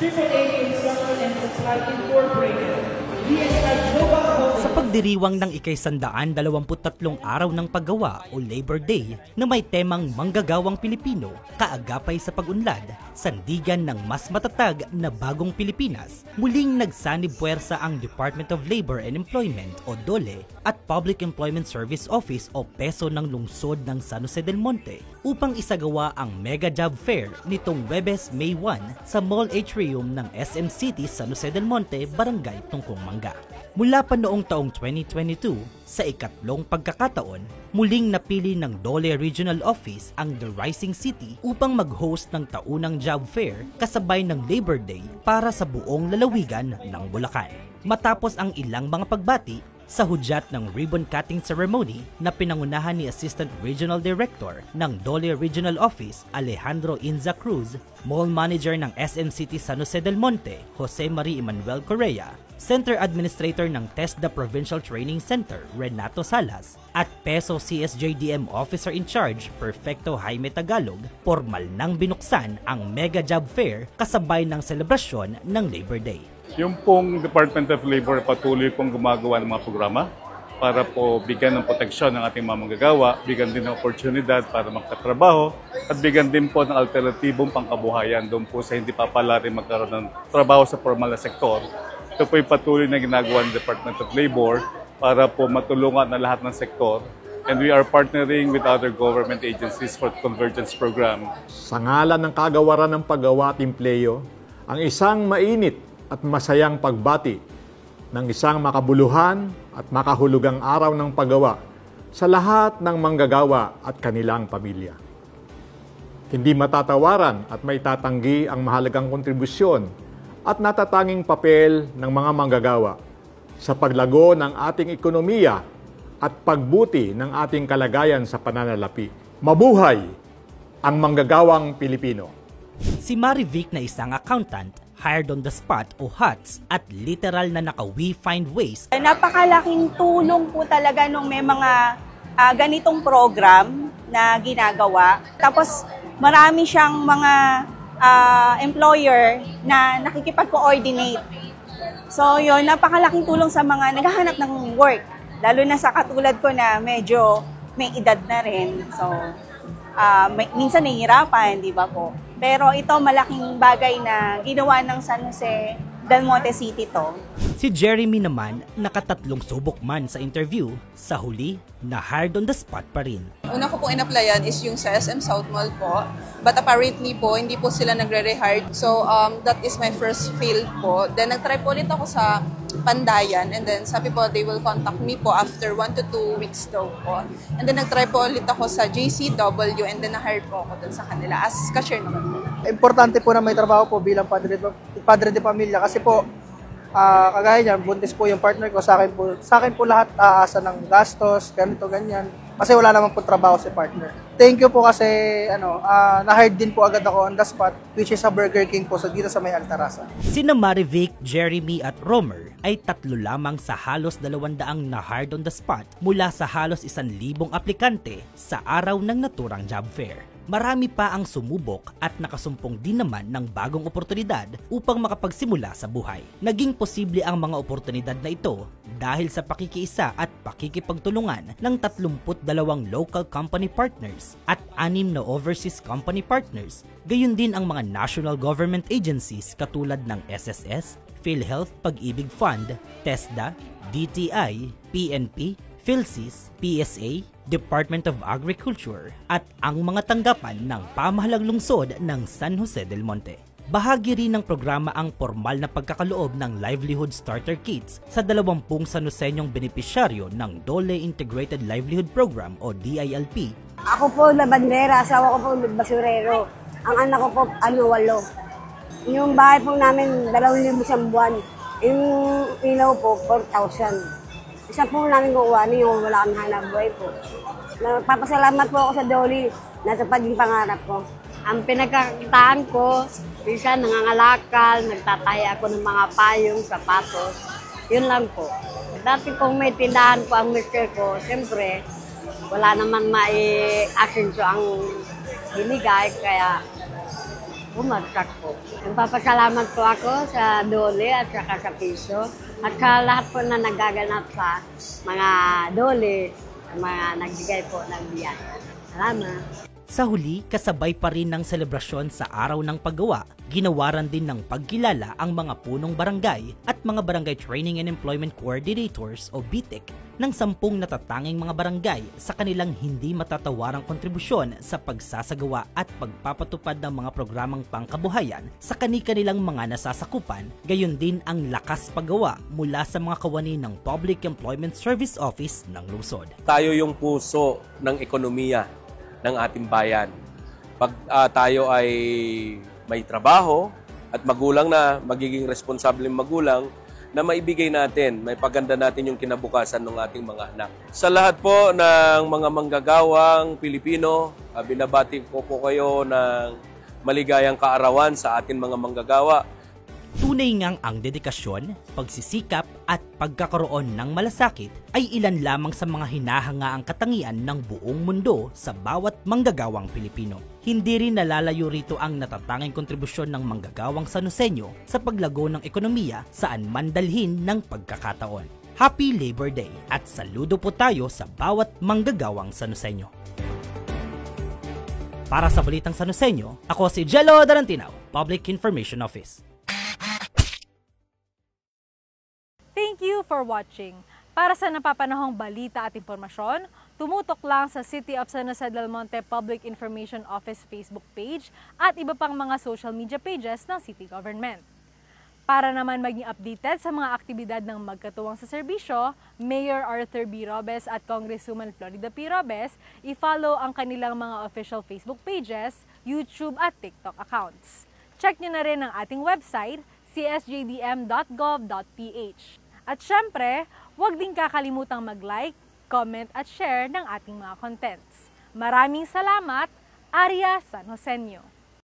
AAA Construction and Supply Incorporated, DSI Global Holdings. Sa pagdiriwang ng ika-123 araw ng paggawa o Labor Day na may temang Manggagawang Pilipino, kaagapay sa pag-unlad, sandigan ng mas matatag na bagong Pilipinas, muling nagsanib puwersa ang Department of Labor and Employment o DOLE at Public Employment Service Office o PESO ng lungsod ng San Jose del Monte upang isagawa ang Mega Job Fair nitong Huwebes, May 1 sa Mall Atrium ng SM City San Jose del Monte, Barangay Tungkong Mangga. Mula pa noong taong 2022, sa ikatlong pagkakataon, muling napili ng DOLE Regional Office ang The Rising City upang mag-host ng taunang job fair kasabay ng Labor Day para sa buong lalawigan ng Bulacan. Matapos ang ilang mga pagbati, sa hudyat ng ribbon cutting ceremony na pinangunahan ni Assistant Regional Director ng DOLE Regional Office Alejandro Inza Cruz, Mall Manager ng SM City San Jose del Monte Jose Marie Emanuel Correa, Center Administrator ng TESDA Provincial Training Center Renato Salas at PESO CSJDM Officer in Charge Perfecto Jaime Tagalog, formal nang binuksan ang Mega Job Fair kasabay ng selebrasyon ng Labor Day. Yung pong Department of Labor patuloy pong gumagawa ng mga programa para po bigyan ng proteksyon ng ating mga manggagawa, bigyan din ng oportunidad para magkatrabaho at bigyan din po ng alternatibong pangkabuhayan doon po sa hindi papalari magkaroon ng trabaho sa formal na sektor. Ito po yung patuloy na ginagawa ng Department of Labor para po matulungan na lahat ng sektor. And we are partnering with other government agencies for the Convergence Program. Sa ngalan ng kagawaran ng paggawa at empleyo, ang isang mainit at masayang pagbati ng isang makabuluhan at makahulugang araw ng paggawa sa lahat ng manggagawa at kanilang pamilya. Hindi matatawaran at may tatanggi ang mahalagang kontribusyon at natatanging papel ng mga manggagawa sa paglago ng ating ekonomiya at pagbuti ng ating kalagayan sa pananalapi. Mabuhay ang manggagawang Pilipino! Si Marivic na isang accountant, hired on the spot o HOTS at literal na naka-we find ways. Napakalaking tulong po talaga nung may mga ganitong program na ginagawa. Tapos marami siyang mga employer na nakikipag-coordinate. So yun, napakalaking tulong sa mga naghahanap ng work. Lalo na sa katulad ko na medyo may edad na rin. So minsan nahihirapan, di ba po? Pero ito malaking bagay na ginawa ng San Jose del Monte City to. Si Jeremy naman, nakatatlong subok man sa interview, sa huli, na-hired on the spot pa rin. Una ko pong in-applyan is yung sa SM South Mall po. But apparently po, hindi po sila nagre-rehired. So that is my first field po. Then nag-try po ulit ako sa Pandayan. And then sabi po, they will contact me po after 1 to 2 weeks daw po. And then nag-try po ulit ako sa JCW and then na-hired po ako dun sa kanila as cashier naman po. Importante po na may trabaho po bilang padre de pamilya kasi po kagaya niyan, buntis po yung partner ko, sa akin po lahat aasa ng gastos, ganito, ganyan. Kasi wala naman po trabaho si partner. Thank you po kasi na-hired din po agad ako on the spot, which is sa Burger King po dito sa may Altarasa. Sina Marivic, Jeremy at Romer ay tatlo lamang sa halos 200 na-hired on the spot mula sa halos 1,000 aplikante sa araw ng naturang job fair. Marami pa ang sumubok at nakasumpong din naman ng bagong oportunidad upang makapagsimula sa buhay. Naging posible ang mga oportunidad na ito dahil sa pakikiisa at pakikipagtulungan ng 32 local company partners at 6 na overseas company partners, gayon din ang mga national government agencies katulad ng SSS, PhilHealth Pag-ibig Fund, TESDA, DTI, PNP, PhilSys, PSA, Department of Agriculture at ang mga tanggapan ng pamahalang lungsod ng San Jose del Monte. Bahagi rin ng programa ang formal na pagkakaloob ng Livelihood Starter Kits sa 20 San Joseñong benepisyaryo ng DOLE Integrated Livelihood Program o DILP. Ako po na bandera, asawa ko po basurero. Ang anak ko po 8. Yung bahay po namin 2,000 isang buwan. Yung ilaw po 4,000. Isa po namin kukuhanin yung wala kami hanap buhay po. Papasalamat po ako sa DOLE na sa paging pangarap ko. Ang pinagkakitaan ko, minsan nangangalakal, nagtataya ako ng mga payong, sapatos. Yun lang po. Dati kung may tindahan po ang mister ko, siyempre, wala naman mai-action ang binigay, kaya Bumagsak po. Nagpapasalamat po ako sa Dole at saka sa Piso at sa lahat po na nagaganap sa mga Dole, mga nagbigay po ng biyaya. Salamat. Sa huli, kasabay pa rin ng selebrasyon sa Araw ng Paggawa, ginawaran din ng pagkilala ang mga punong barangay at mga Barangay Training and Employment Coordinators o BTEC ng 10 natatanging mga barangay sa kanilang hindi matatawarang kontribusyon sa pagsasagawa at pagpapatupad ng mga programang pangkabuhayan sa kani-kanilang mga nasasakupan, gayon din ang lakas paggawa mula sa mga kawani ng Public Employment Service Office ng lungsod. Tayo yung puso ng ekonomiya ng ating bayan. Pag tayo ay may trabaho at magulang na, magiging responsableng magulang, na maibigay natin, may paganda natin yung kinabukasan ng ating mga anak. Sa lahat po ng mga manggagawang Pilipino, binabati ko po kayo ng maligayang kaarawan sa ating mga manggagawa. Tunay ngang ang dedikasyon, pagsisikap at pagkakaroon ng malasakit ay ilan lamang sa mga hinahangaang katangian ng buong mundo sa bawat manggagawang Pilipino. Hindi rin nalalayo rito ang natatanging kontribusyon ng manggagawang Sanoseño sa paglago ng ekonomiya saan man dalhin ng pagkakataon. Happy Labor Day at saludo po tayo sa bawat manggagawang Sanoseño. Para sa Balitang Sanoseño, ako si Jello Darantinaw, Public Information Office. Thank you for watching. Para sa napapanahong balita at impormasyon, tumutok lang sa City of San Jose del Monte Public Information Office Facebook page at iba pang mga social media pages ng City Government. Para naman maging updated sa mga aktibidad ng magkatuwang sa serbisyo, Mayor Arthur B. Robes at Congresswoman Florida P. Robes, i-follow ang kanilang mga official Facebook pages, YouTube at TikTok accounts. Check nyo na rin ang ating website, csjdm.gov.ph. At syempre, huwag din kakalimutang mag-like, comment at share ng ating mga contents. Maraming salamat, Arya San Joseño.